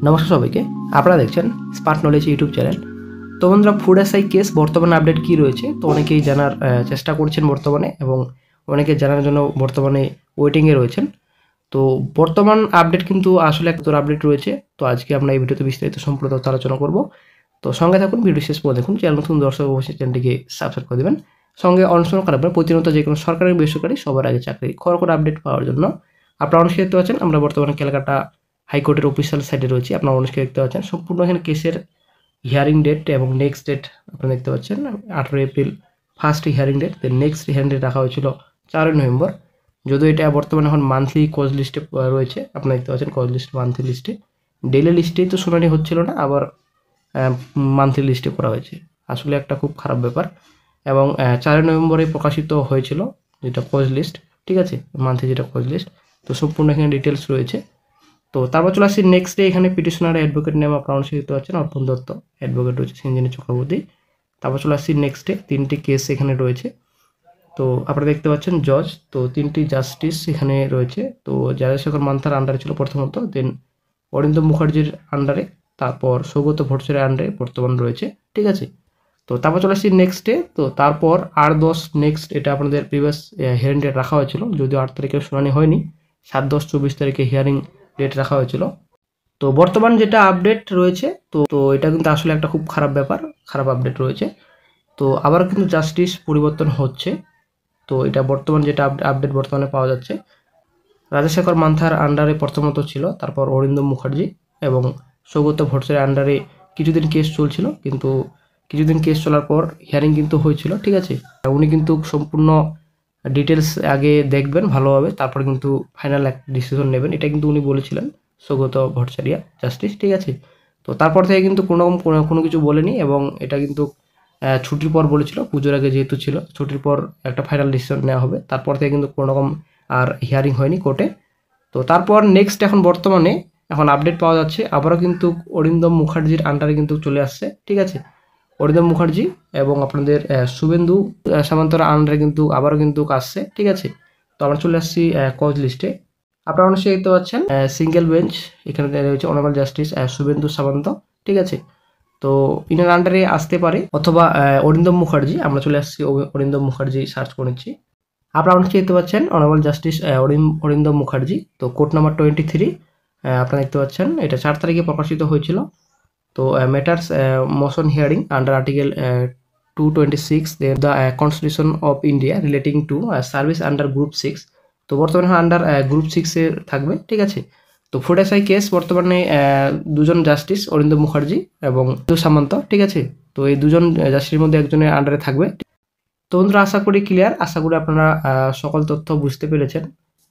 নমস্কার সবাইকে, আপনারা দেখছেন স্মার্ট নলেজ ইউটিউব চ্যানেল। তো বন্ধুরা, ফুড এসআই কেস বর্তমানে আপডেট কী রয়েছে, তো অনেকেই জানার চেষ্টা করছেন বর্তমানে, এবং অনেকে জানার জন্য বর্তমানে ওয়েটিংয়ে রয়েছেন। তো বর্তমান আপডেট কিন্তু আসলে একটা আপডেট রয়েছে। তো আজকে আমরা এই ভিডিওতে বিস্তারিত সম্পূর্ণ তথ্য আলোচনা করব। তো সঙ্গে থাকুন, ভিডিও শেষ পর্যন্ত দেখুন। চ্যানেল নতুন দর্শক অবশ্যই চ্যানেলটিকে সাবস্ক্রাইব করে দেবেন। সঙ্গে অনুসরণ করাবেন প্রতিনিয়ত যে কোনো সরকারি বেসরকারি সবার আগে চাকরি খবর আপডেট পাওয়ার জন্য। আপনারা অনেকে দেখতে পাচ্ছেন আমরা বর্তমানে ক্যালকাটা হাইকোর্টের অফিসিয়াল সাইটে রয়েছে। আপনারা অনেকে দেখতে পাচ্ছেন সম্পূর্ণ এখানে কেসের হিয়ারিং ডেট এবং নেক্সট ডেট আপনারা দেখতে পাচ্ছেন 18 April first hearing date. Next hearing date রাখা হয়েছিল 4 নভেম্বর। যদিও এটা বর্তমানে এখন মান্থলি কজ লিস্টে রয়েছে, আপনারা দেখতে পাচ্ছেন কজ লিস্ট মান্থলি লিস্টে। ডেইলি লিস্টেই তো শুনানি হচ্ছিল না, আবার মান্থলি লিস্টে করা হয়েছে। আসলে একটা খুব খারাপ ব্যাপার। এবং 4 নভেম্বরে প্রকাশিত হয়েছিল যেটা কজ লিস্ট, ঠিক আছে, মান্থলি যেটা কজ লিস্ট। তো সম্পূর্ণ এখানে ডিটেলস রয়েছে। তো তারপর চলে আসছি নেক্সট ডে। এখানে পিটিশনার অ্যাডভোকেট নেম আপনারা অনেকে দেখতে পাচ্ছেন অর্পণ দত্ত, অ্যাডভোকেট রয়েছে সিঞ্জিনী চক্রবর্তী। তারপর চলে আসছি নেক্সট ডে, 3টি কেস এখানে রয়েছে। তো আপনারা দেখতে পাচ্ছেন জজ, তো 3টি জাস্টিস এখানে রয়েছে। তো জাজেশেখর মান্থার আন্ডারে ছিল প্রথমত, দেন অরিন্দম মুখার্জির আন্ডারে, তারপর সৌগত ভট্টাচার্যের আন্ডারে বর্তমান রয়েছে, ঠিক আছে। তো তারপর চলে আসছি নেক্সট ডে। তো তারপর 8-10 নেক্সট, এটা আপনাদের প্রিভিয়াস হিয়ারিং ডেট রাখা হয়েছিল, যদিও 8 তারিখে শুনানি হয়নি। 7-10-24 তারিখে হিয়ারিং ডেট রাখা হয়েছিল। তো বর্তমান যেটা আপডেট রয়েছে, তো এটা কিন্তু আসলে একটা খুব খারাপ ব্যাপার, খারাপ আপডেট রয়েছে। তো আবার কিন্তু জাস্টিস পরিবর্তন হচ্ছে। তো এটা বর্তমান যেটা আপডেট বর্তমানে পাওয়া যাচ্ছে, রাজশেখর মান্থার আন্ডারে প্রথমত ছিল, তারপর অরিন্দম মুখার্জি এবং সৌগত ভট্টাচার্যের আন্ডারে কিছুদিন কেস চলছিল, কিন্তু কিছুদিন কেস চলার পর হিয়ারিং কিন্তু হয়েছিল, ঠিক আছে। উনি কিন্তু সম্পূর্ণ ডিটেলস আগে দেখবেন ভালোভাবে, তারপর কিন্তু ফাইনাল এক ডিসিশন নেবেন, এটা কিন্তু উনি বলেছিলেন সৌগত ভট্টাচার্য জাস্টিস, ঠিক আছে। তো তারপর থেকে কিন্তু কোনো কিছু বলেনি, এবং এটা কিন্তু ছুটির পর বলেছিল, পুজোর আগে যেহেতু ছিল, ছুটির পর একটা ফাইনাল ডিসিশন নেওয়া হবে। তারপর থেকে কিন্তু কোনো রকম আর হিয়ারিং হয়নি কোর্টে। তো তারপর নেক্সট এখন বর্তমানে এখন আপডেট পাওয়া যাচ্ছে, আবারও কিন্তু অরিন্দম মুখার্জির আন্ডারে কিন্তু চলে আসছে, ঠিক আছে। অরিন্দম মুখার্জি এবং আপনাদের শুভেন্দু সামন্তর আন্ডারে কিন্তু আবারও কিন্তু আসছে, ঠিক আছে। তো আমরা চলে আসছি কজ লিস্টে। আপনারা অনেকে দেখতে পাচ্ছেন সিঙ্গেল বেঞ্চ এখানে রয়েছে অনারেবল জাস্টিস শুভেন্দু সামন্ত, ঠিক আছে। তো ইনার আন্ডারে আসতে পারে, অথবা অরিন্দম মুখার্জি। আমরা চলে আসছি অরিন্দম মুখার্জি সার্চ করে নিচ্ছি। আপনারা অনেকে দেখতে পাচ্ছেন অনারেবল জাস্টিস অরিন্দম মুখার্জি। তো কোর্ট নাম্বার 23 আপনারা দেখতে পাচ্ছেন, এটা 4 তারিখে প্রকাশিত হয়েছিল। তো matters motion hearing under article 226 the constitution of India relating to service under group 6। তো বর্তমানে আন্ডার গ্রুপ 6-এ থাকবে, ঠিক আছে। তো ফুড এসআই কেস বর্তমানে দুজন জাস্টিস অরিন্দম মুখার্জি এবং সামন্ত, ঠিক আছে। তো এই দুজন জাস্টিসের মধ্যে একজনের আন্ডারে থাকবে। তো বন্ধুরা, আশা করি ক্লিয়ার, আশা করি আপনারা সকল তথ্য বুঝতে পেরেছেন।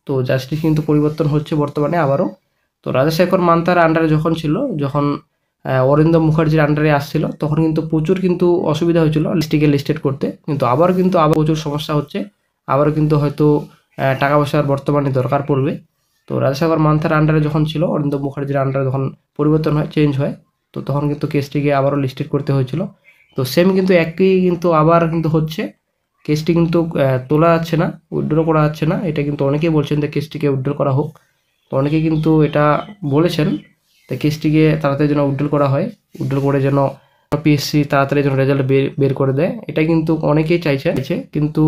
তো জাস্টিস কিন্তু পরিবর্তন হচ্ছে বর্তমানে আবারও। তো রাজশেখর মান্থার আন্ডারে যখন ছিল, যখন অরিন্দম মুখার্জির আন্ডারে আসছিল, তখন কিন্তু প্রচুর কিন্তু অসুবিধা হয়েছিল লিস্টেড করতে, কিন্তু আবার প্রচুর সমস্যা হচ্ছে। আবারও কিন্তু হয়তো টাকা পয়সার বর্তমানে দরকার পড়বে। তো রাজশেখর মান্থার আন্ডারে যখন ছিল, অরিন্দম মুখার্জির আন্ডারে যখন পরিবর্তন হয়, চেঞ্জ হয়, তো তখন কিন্তু কেসটিকে আবারও লিস্টেড করতে হয়েছিল। তো সেম কিন্তু একই কিন্তু আবার কিন্তু হচ্ছে। কেসটি কিন্তু তোলা যাচ্ছে না, উইথড্র করা যাচ্ছে না। এটা কিন্তু অনেকেই বলছেন যে কেসটিকে উইথড্র করা হোক। তো অনেকেই কিন্তু এটা বলেছেন, তো কেসটিকে তাড়াতাড়ি যেন উইথড্র করা হয়, উইথড্র করে যেন পিএসসি তাড়াতাড়ি যেন রেজাল্ট বের করে দেয়, এটা কিন্তু অনেকেই চাইছে। কিন্তু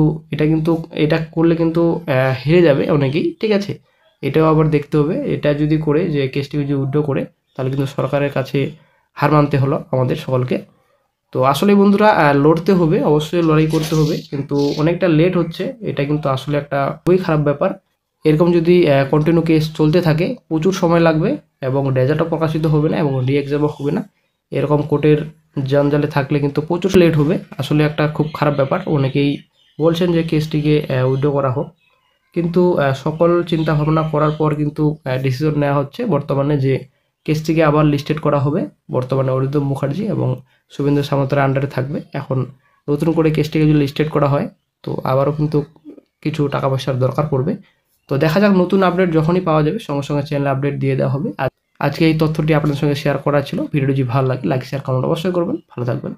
এটা করলে কিন্তু হেরে যাবে অনেকেই, ঠিক আছে। এটাও আবার দেখতে হবে, এটা যদি করে যে কেসটিকে যদি উইথড্র করে, তাহলে কিন্তু সরকারের কাছে হার মানতে হলো আমাদের সকলকে। তো আসলে বন্ধুরা, লড়তে হবে, অবশ্যই লড়াই করতে হবে, কিন্তু অনেকটা লেট হচ্ছে। এটা কিন্তু আসলে একটা খুবই খারাপ ব্যাপার। এরকম যদি কন্টিনিউ কেস চলতে থাকে, প্রচুর সময় লাগবে, এবং রেজাল্টও প্রকাশিত হবে না, এবং রি এক্সামও হবে না। এরকম কোর্টের জঞ্জালে থাকলে কিন্তু প্রচুর লেট হবে। আসলে একটা খুব খারাপ ব্যাপার। অনেকেই বলছেন যে কেসটিকে উইথড্র করা হোক, কিন্তু সকল চিন্তা ভাবনা করার পর কিন্তু ডিসিশন নেওয়া হচ্ছে বর্তমানে যে কেসটিকে আবার লিস্টেড করা হবে। বর্তমানে অরিন্দম মুখার্জি এবং শুভেন্দু সামন্তের আন্ডারে থাকবে। এখন নতুন করে কেসটিকে যদি লিস্টেড করা হয়, তো আবারও কিন্তু কিছু টাকা পয়সার দরকার পড়বে। তো দেখা যাক, নতুন আপডেট যখনই পাওয়া যাবে সঙ্গে সঙ্গে চ্যানেলে আপডেট দিয়ে দেওয়া হবে। আজকে এই তথ্যটি আপনাদের সঙ্গে শেয়ার করা ছিল। ভিডিওটি যদি ভালো লাগে লাইক শেয়ার কমেন্ট অবশ্যই করবেন। ভালো থাকবেন।